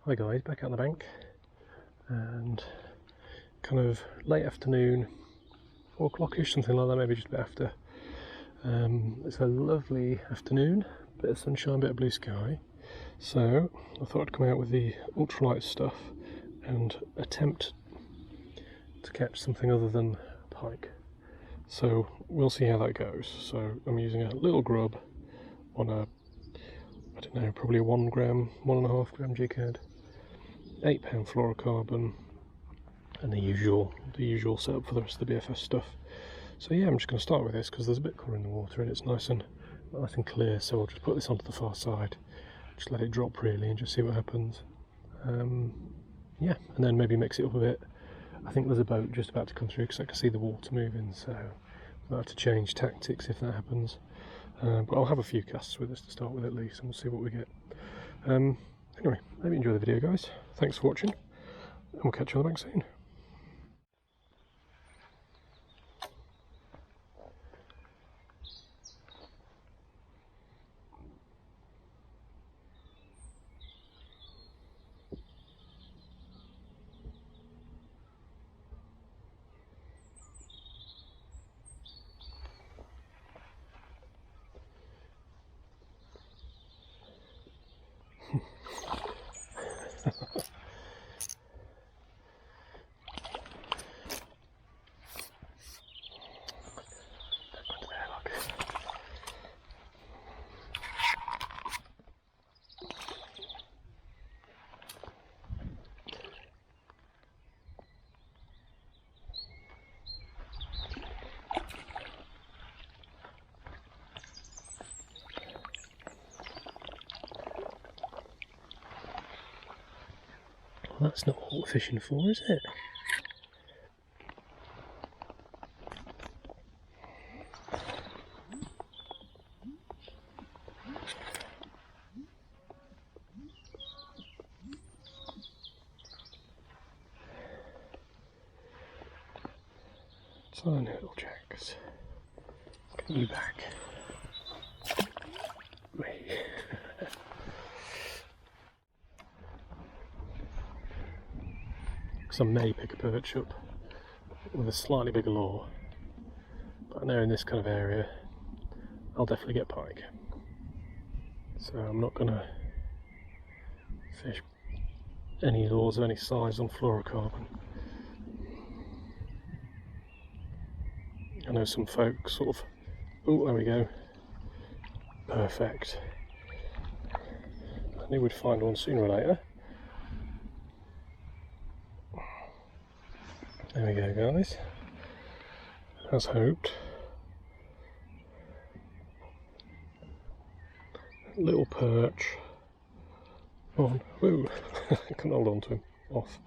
Hi guys, back out on the bank, and kind of late afternoon, 4 o'clock-ish, something like that, maybe just a bit after. It's a lovely afternoon, bit of sunshine, bit of blue sky, so I thought I'd come out with the ultralight stuff and attempt to catch something other than pike. So we'll see how that goes. So I'm using a little grub on a, I don't know, probably a 1 gram, 1.5 gram jig head, 8 pound fluorocarbon, and the usual setup for the rest of the BFS stuff. So yeah, I'm just going to start with this because there's a bit of colour in the water and it's nice and clear. So I'll just put this onto the far side, just let it drop really, and just see what happens. Yeah, and then maybe mix it up a bit. I think there's a boat just about to come through because I can see the water moving, so I'll have to change tactics if that happens. But I'll have a few casts with us to start with at least, and we'll see what we get. Anyway, hope you enjoy the video, guys. Thanks for watching, and we'll catch you on the bank soon. Well, that's not what we're fishing for, is it? Tiny little jacks. Let's get you back. Because I may pick a perch up with a slightly bigger lure, but I know in this kind of area I'll definitely get pike. So I'm not going to fish any lures of any size on fluorocarbon. I know some folks sort of, oh, there we go, perfect. I knew we'd find one sooner or later. There we go, guys, as hoped. Little perch on, woo, I couldn't hold on to him, off.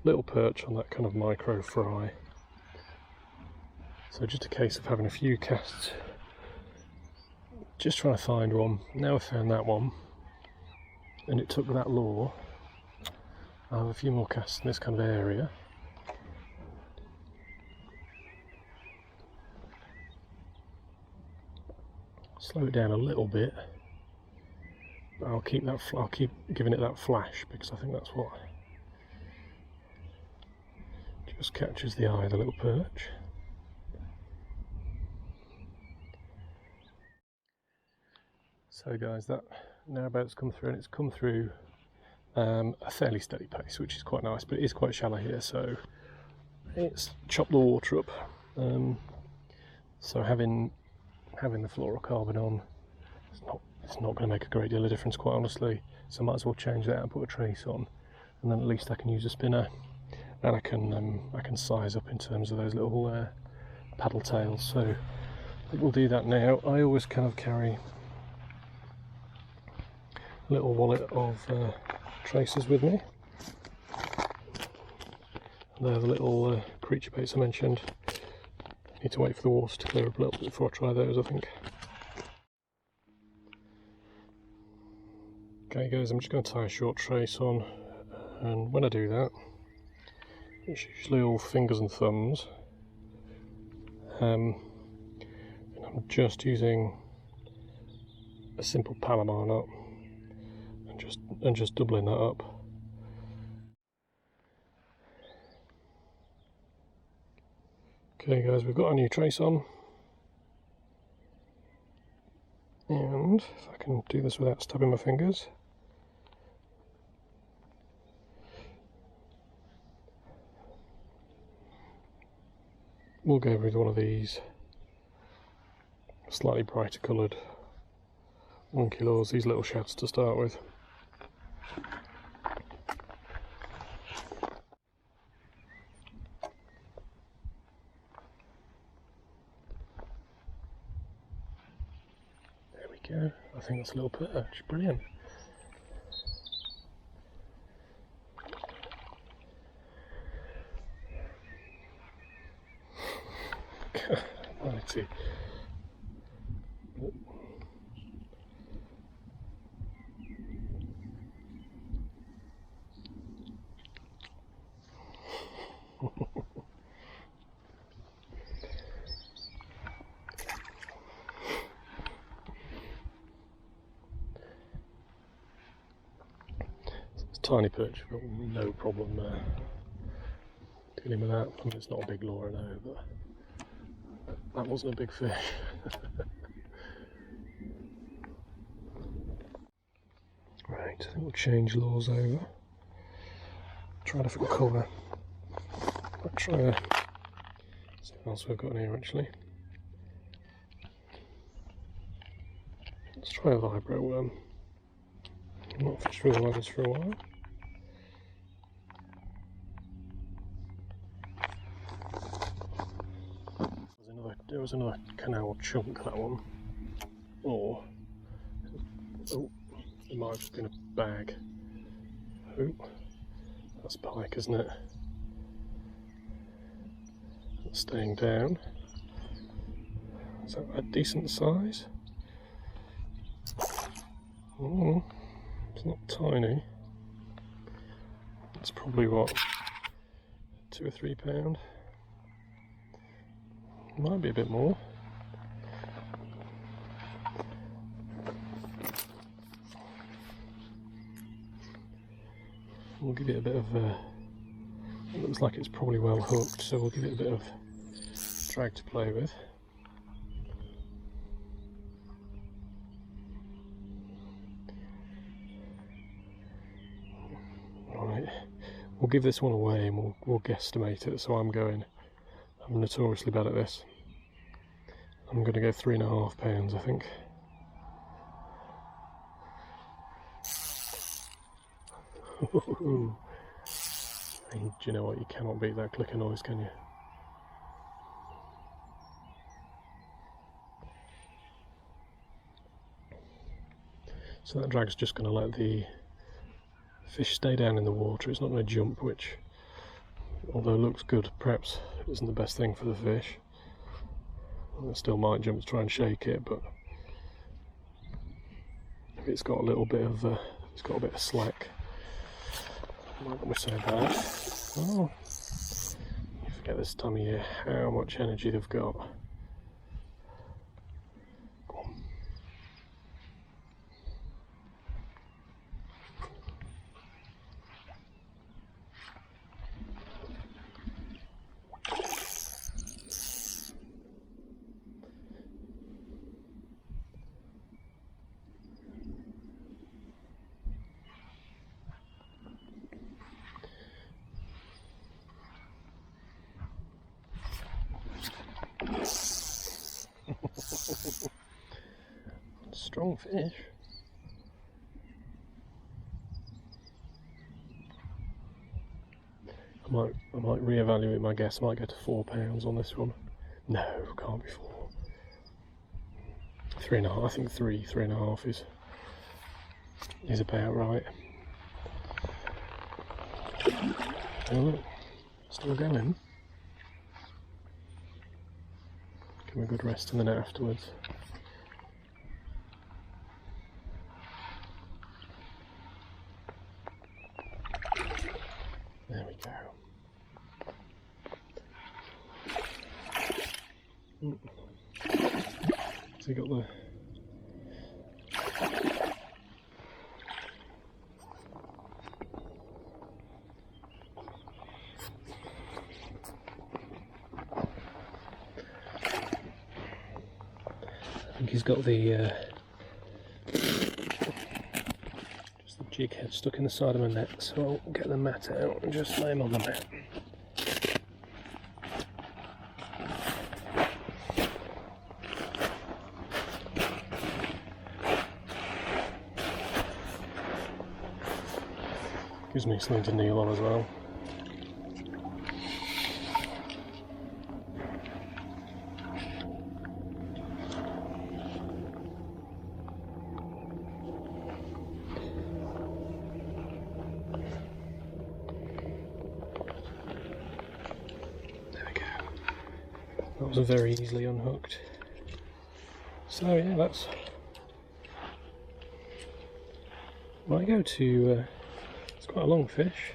Little perch on that kind of micro fry. So just a case of having a few casts, just trying to find one. Now I've found that one, and it took that lure. I'll have a few more casts in this kind of area. Slow it down a little bit, but I'll keep giving it that flash because I think that's what just catches the eye of the little perch. So guys, that narrowboat's come through, and it's come through a fairly steady pace, which is quite nice, but it is quite shallow here, so it's chopped the water up. So having the fluorocarbon on, it's not going to make a great deal of difference, quite honestly. So I might as well change that and put a trace on, and then at least I can use a spinner, and I can size up in terms of those little paddle tails. So I think we'll do that now. I always kind of carry a little wallet of traces with me. They're the little creature baits I mentioned. Need to wait for the water to clear up a little bit before I try those, I think. Okay guys, I'm just going to tie a short trace on, and when I do that, it's usually all fingers and thumbs. And I'm just using a simple Palomar knot. and just doubling that up. Okay guys, we've got our new trace on, and if I can do this without stabbing my fingers, we'll go with one of these slightly brighter coloured wonky lures, these little shads to start with. There we go, I think that's a little perch, brilliant. Mighty. It's a tiny perch, but no problem dealing with that. I mean, it's not a big lure, I know, but that wasn't a big fish. Right, I think we'll change lures over. Try a different colour. I'll try see what else we've got in here actually. Let's try a vibro worm. I've not fished with one of those for a while. There was another canal chunk, that one. Or, oh, it might have just been a bag. Oh, that's pike, isn't it? That's staying down. Is that a decent size? Oh, it's not tiny. It's probably what, 2 or 3 pound? Might be a bit more. We'll give it a bit of it looks like it's probably well hooked, so we'll give it a bit of drag to play with. Right, we'll give this one away and we'll guesstimate it, so I'm notoriously bad at this. I'm going to go 3.5 pounds, I think. And do you know what? You cannot beat that clicker noise, can you? So that drag's just going to let the fish stay down in the water. It's not going to jump, which, although looks good, perhaps isn't the best thing for the fish. It still might jump to try and shake it, but if it's got a little bit of slack, it might not be so bad. Oh, you forget this time of year how much energy they've got. Go on. Strong fish. I might reevaluate my guess. I might go to 4 pounds on this one. No, can't be 4. 3.5. I think 3.5 is about right. Oh look, still going. Give him a good rest in the net afterwards. There we go. So you got think he's got the just the jig head stuck in the side of my net, so I'll get the mat out and just lay him on the mat. Gives me something to kneel on as well. That was very easily unhooked. So yeah, that's might go to it's quite a long fish.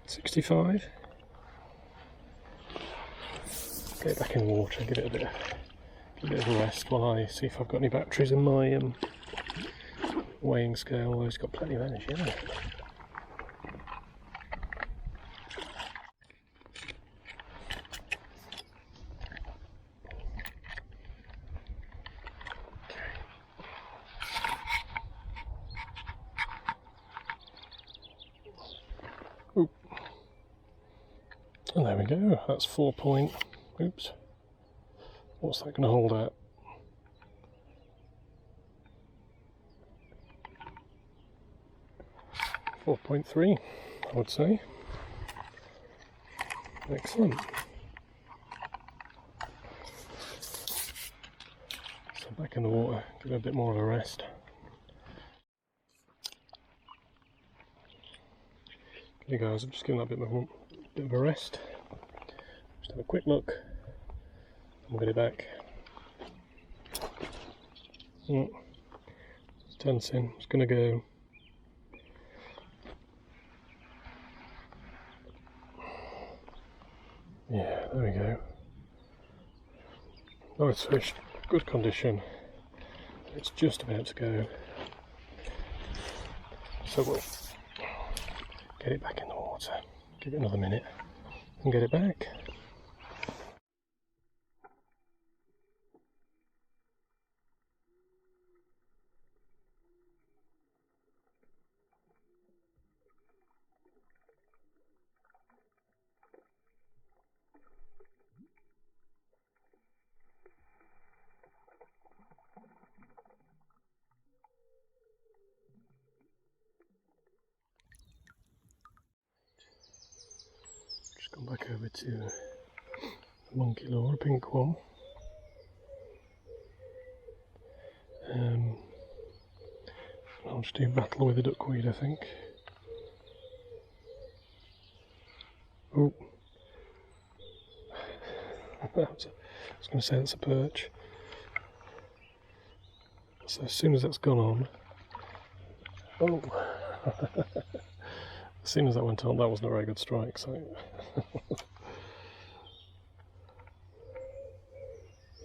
$65. Get it back in water, give it a bit of a rest while I see if I've got any batteries in my weighing scale. Although it's got plenty of energy, hasn't it? Oop. And there we go, that's 4 point, oops, what's that going to hold at? .3, I would say. Excellent. So back in the water, give it a bit more of a rest. Okay guys, I'm just giving that a bit of a rest. Just have a quick look. We'll get it back. It's tensing. It's going to go. Yeah, there we go. Nice fish, good condition. It's just about to go. So we'll get it back in the water. Give it another minute and get it back. Gone back over to the monkey lure, a pink one. I'll just do battle with the duckweed, I think. Oh, I was going to say that's a perch. So as soon as that's gone on, oh. As soon as that went on, that wasn't a very good strike, so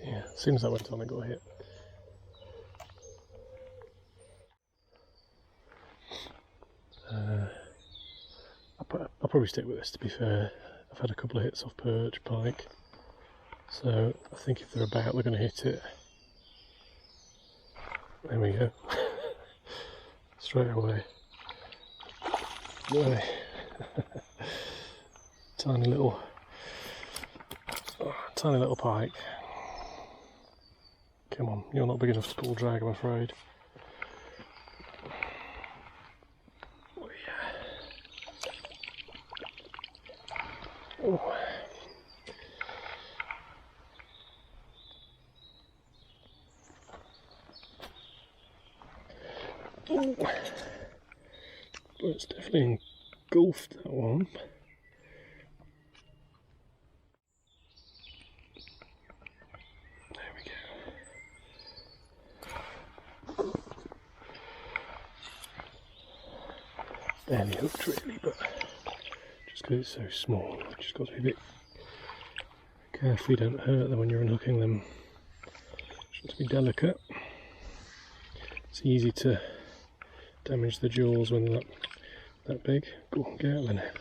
yeah, as soon as that went on, it got hit. I'll probably stick with this, to be fair. I've had a couple of hits off perch, pike, so I think if they're about, they're going to hit it. There we go. Straight away. Boy. Tiny little pike. Come on, you're not big enough to pull drag, I'm afraid. Oh yeah. Oh. Oh. Well, it's definitely engulfed, that one. There we go. Barely hooked really, but just because it's so small, you just got to be a bit careful you don't hurt them when you're unhooking them. Just to be delicate. It's easy to damage the jaws when they're that big. Go on, get out of the net.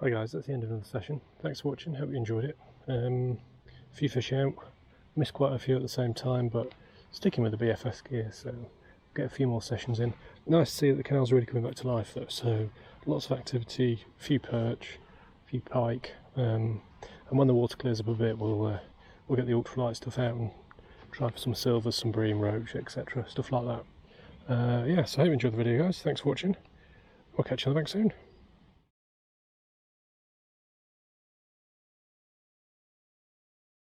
Hi guys, that's the end of another session. Thanks for watching, hope you enjoyed it. A few fish out, missed quite a few at the same time, but sticking with the BFS gear, so get a few more sessions in. Nice to see that the canal's really coming back to life though, so lots of activity, a few perch, a few pike, and when the water clears up a bit we'll get the ultralight stuff out and try for some silvers, some bream, roach, etc, stuff like that. Yeah, so I hope you enjoyed the video guys, thanks for watching, we'll catch you on the back soon.